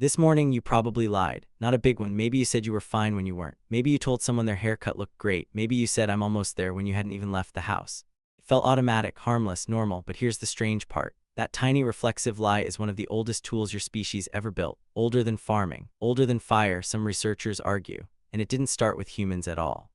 This morning, you probably lied. Not a big one. Maybe you said you were fine when you weren't. Maybe you told someone their haircut looked great. Maybe you said, I'm almost there, when you hadn't even left the house. It felt automatic, harmless, normal, but here's the strange part. That tiny reflexive lie is one of the oldest tools your species ever built. Older than farming, older than fire, some researchers argue. And it didn't start with humans at all.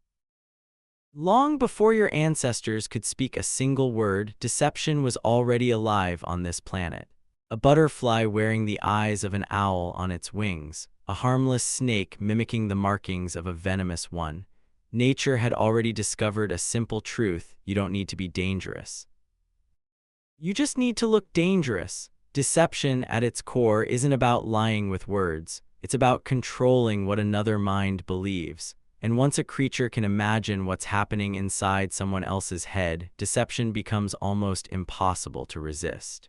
Long before your ancestors could speak a single word, deception was already alive on this planet. A butterfly wearing the eyes of an owl on its wings, a harmless snake mimicking the markings of a venomous one. Nature had already discovered a simple truth: you don't need to be dangerous. You just need to look dangerous. Deception, at its core, isn't about lying with words. It's about controlling what another mind believes. And once a creature can imagine what's happening inside someone else's head, deception becomes almost impossible to resist.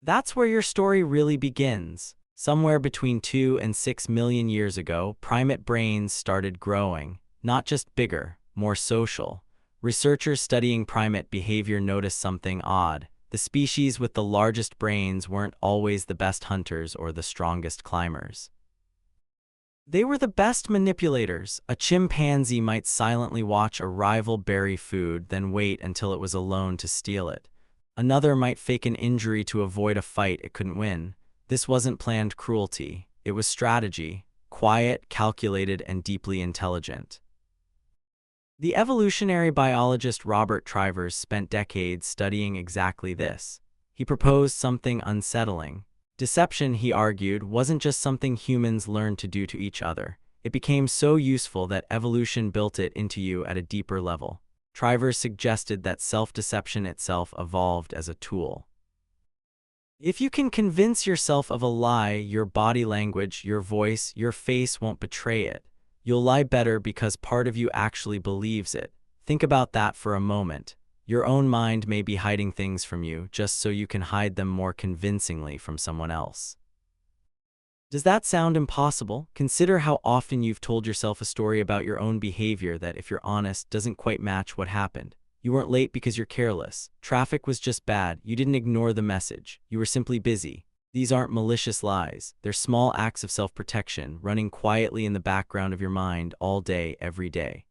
That's where your story really begins. Somewhere between 2 and 6 million years ago, primate brains started growing. Not just bigger, more social. Researchers studying primate behavior noticed something odd. The species with the largest brains weren't always the best hunters or the strongest climbers. They were the best manipulators. A chimpanzee might silently watch a rival bury food, then wait until it was alone to steal it. Another might fake an injury to avoid a fight it couldn't win. This wasn't planned cruelty. It was strategy, quiet, calculated, and deeply intelligent. The evolutionary biologist Robert Trivers spent decades studying exactly this. He proposed something unsettling. Deception, he argued, wasn't just something humans learned to do to each other. It became so useful that evolution built it into you at a deeper level. Trivers suggested that self-deception itself evolved as a tool. If you can convince yourself of a lie, your body language, your voice, your face won't betray it. You'll lie better because part of you actually believes it. Think about that for a moment. Your own mind may be hiding things from you just so you can hide them more convincingly from someone else. Does that sound impossible? Consider how often you've told yourself a story about your own behavior that, if you're honest, doesn't quite match what happened. You weren't late because you're careless. Traffic was just bad. You didn't ignore the message. You were simply busy. These aren't malicious lies. They're small acts of self-protection running quietly in the background of your mind all day, every day.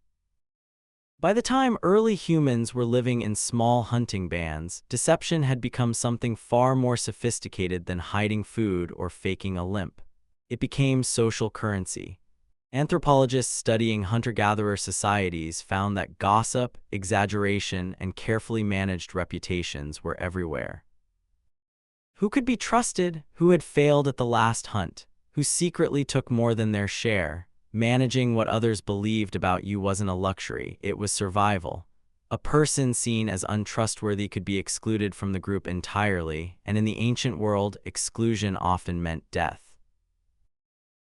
By the time early humans were living in small hunting bands, deception had become something far more sophisticated than hiding food or faking a limp. It became social currency. Anthropologists studying hunter-gatherer societies found that gossip, exaggeration, and carefully managed reputations were everywhere. Who could be trusted? Who had failed at the last hunt? Who secretly took more than their share? Managing what others believed about you wasn't a luxury, it was survival. A person seen as untrustworthy could be excluded from the group entirely, and in the ancient world, exclusion often meant death.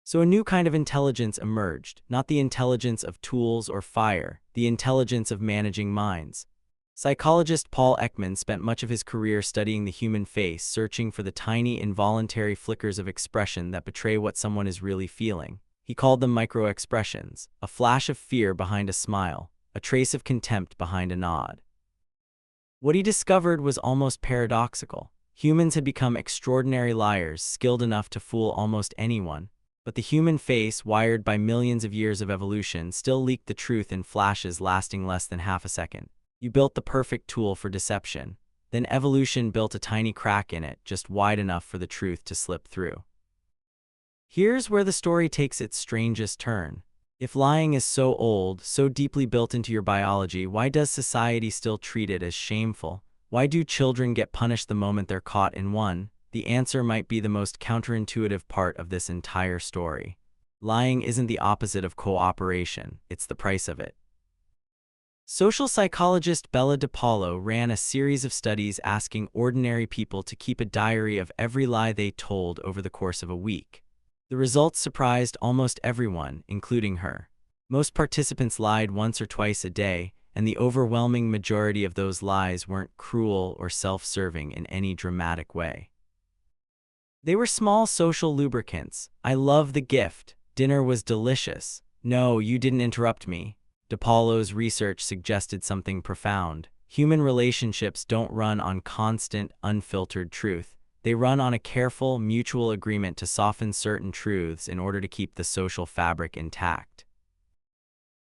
So a new kind of intelligence emerged, not the intelligence of tools or fire, the intelligence of managing minds. Psychologist Paul Ekman spent much of his career studying the human face, searching for the tiny, involuntary flickers of expression that betray what someone is really feeling. He called them micro-expressions, a flash of fear behind a smile, a trace of contempt behind a nod. What he discovered was almost paradoxical. Humans had become extraordinary liars, skilled enough to fool almost anyone. But the human face, wired by millions of years of evolution, still leaked the truth in flashes lasting less than half a second. You built the perfect tool for deception. Then evolution built a tiny crack in it, just wide enough for the truth to slip through. Here's where the story takes its strangest turn. If lying is so old, so deeply built into your biology, why does society still treat it as shameful? Why do children get punished the moment they're caught in one? The answer might be the most counterintuitive part of this entire story. Lying isn't the opposite of cooperation, it's the price of it. Social psychologist Bella DePaulo ran a series of studies asking ordinary people to keep a diary of every lie they told over the course of a week. The results surprised almost everyone, including her. Most participants lied once or twice a day, and the overwhelming majority of those lies weren't cruel or self-serving in any dramatic way. They were small social lubricants. I love the gift. Dinner was delicious. No, you didn't interrupt me. DePaulo's research suggested something profound. Human relationships don't run on constant, unfiltered truth. They run on a careful, mutual agreement to soften certain truths in order to keep the social fabric intact.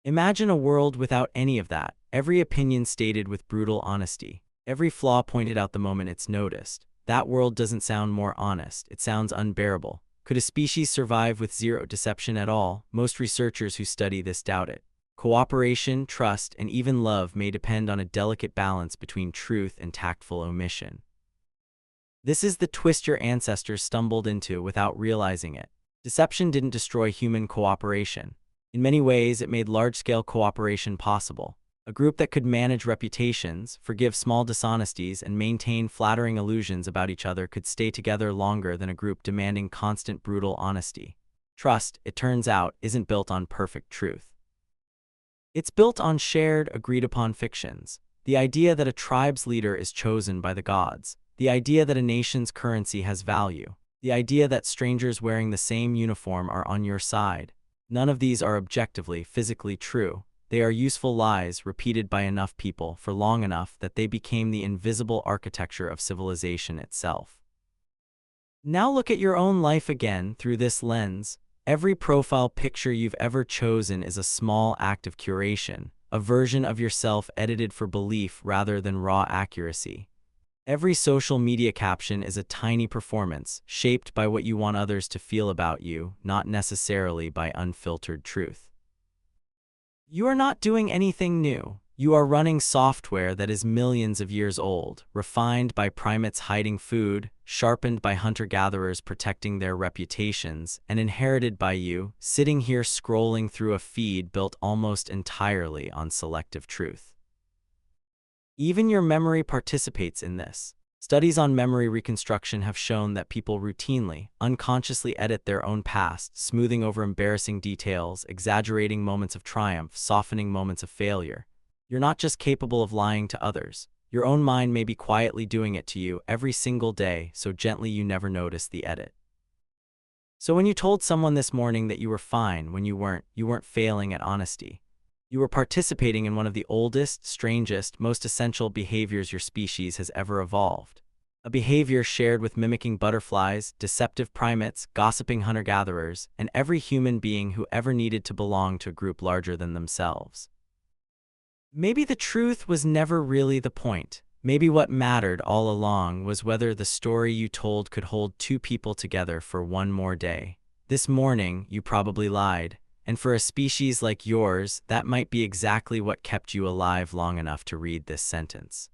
Imagine a world without any of that, every opinion stated with brutal honesty, every flaw pointed out the moment it's noticed. That world doesn't sound more honest, it sounds unbearable. Could a species survive with zero deception at all? Most researchers who study this doubt it. Cooperation, trust, and even love may depend on a delicate balance between truth and tactful omission. This is the twist your ancestors stumbled into without realizing it. Deception didn't destroy human cooperation. In many ways, it made large-scale cooperation possible. A group that could manage reputations, forgive small dishonesties, and maintain flattering illusions about each other could stay together longer than a group demanding constant brutal honesty. Trust, it turns out, isn't built on perfect truth. It's built on shared, agreed-upon fictions. The idea that a tribe's leader is chosen by the gods. The idea that a nation's currency has value. The idea that strangers wearing the same uniform are on your side. None of these are objectively, physically true. They are useful lies repeated by enough people for long enough that they became the invisible architecture of civilization itself. Now look at your own life again through this lens. Every profile picture you've ever chosen is a small act of curation, a version of yourself edited for belief rather than raw accuracy. Every social media caption is a tiny performance, shaped by what you want others to feel about you, not necessarily by unfiltered truth. You are not doing anything new. You are running software that is millions of years old, refined by primates hiding food, sharpened by hunter-gatherers protecting their reputations, and inherited by you, sitting here scrolling through a feed built almost entirely on selective truth. Even your memory participates in this. Studies on memory reconstruction have shown that people routinely, unconsciously edit their own past, smoothing over embarrassing details, exaggerating moments of triumph, softening moments of failure. You're not just capable of lying to others. Your own mind may be quietly doing it to you every single day, so gently you never notice the edit. So when you told someone this morning that you were fine when you weren't failing at honesty. You were participating in one of the oldest, strangest, most essential behaviors your species has ever evolved. A behavior shared with mimicking butterflies, deceptive primates, gossiping hunter-gatherers, and every human being who ever needed to belong to a group larger than themselves. Maybe the truth was never really the point. Maybe what mattered all along was whether the story you told could hold two people together for one more day. This morning, you probably lied. And for a species like yours, that might be exactly what kept you alive long enough to read this sentence.